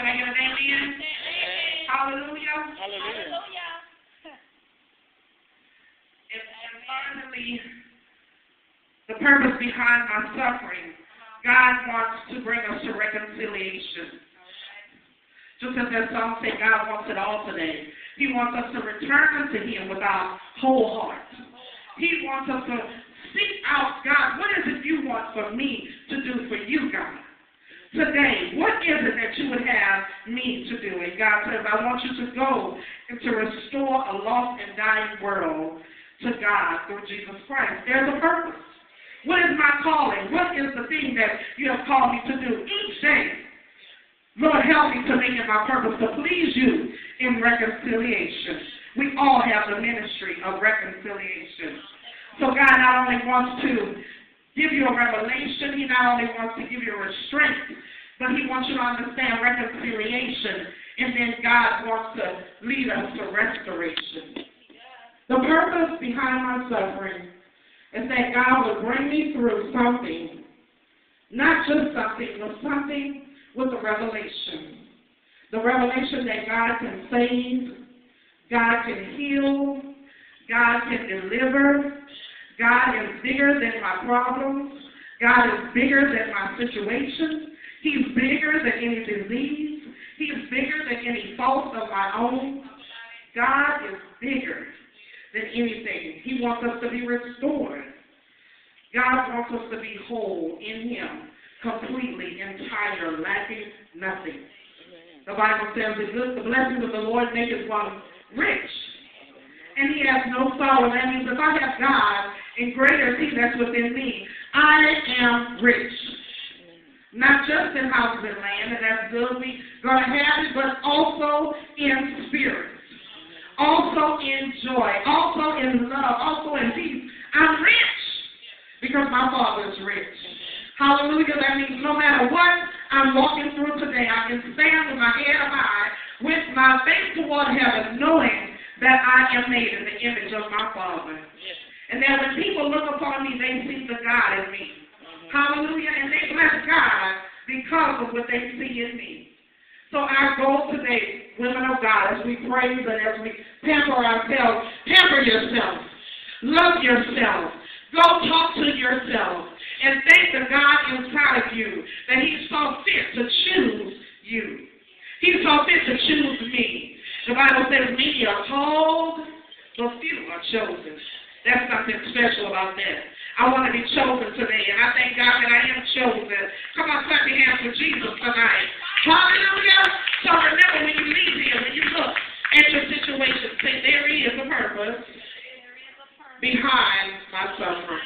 I get an amen? Hallelujah. Hallelujah. And finally, the purpose behind my suffering, God wants to bring us to reconciliation. Just as that song said, God wants it all today. He wants us to return unto Him with our whole heart. He wants us to seek out, God, what is it you want for me to do for you, God? Today, what is it that you would have me to do? And God says, I want you to go and to restore a lost and dying world to God through Jesus Christ. There's a purpose. What is my calling? What is the thing that you have called me to do each day? Lord, help me to make it my purpose to please you in reconciliation. We all have the ministry of reconciliation. So God not only wants to give you a revelation, He not only wants to give you a restraint, but He wants you to understand reconciliation. And then God wants to lead us to restoration. The purpose behind my suffering is that God will bring me through something, not just something, but something with a revelation. The revelation that God can save, God can heal, God can deliver. God is bigger than my problems. God is bigger than my situation. He's bigger than any disease. He's bigger than any fault of my own. God is bigger than anything. He wants us to be restored. God wants us to be whole in Him, completely, entire, lacking nothing. The Bible says the blessings of the Lord maketh one rich, and He has no sorrow. That means if I have God, and greater is He that's within me, I am rich. Not just in houses and land, and that's good, we're going to have it, but also in spirit, also in joy, also in love, also in peace. I'm rich because my Father is rich. Hallelujah. That means no matter what I'm walking through today, I can stand with my head up high, with my face toward heaven, knowing that I am made in the image of my Father. And that when people look upon me, they see the God in me. Hallelujah. And they bless God because of what they see in me. So our goal today, women of God, as we praise and as we pamper ourselves, pamper yourself. Love yourself. Go talk to yourself. And thank the God inside of you that He saw fit to choose you. He saw fit to choose me. The Bible says many are called, but few are chosen. That's something special about that. I want to be chosen today, and I thank God that I am chosen. Come on, clap your hands for Jesus tonight. Hallelujah. So remember, when you leave here, when you look at your situation, say, there is a purpose behind my suffering.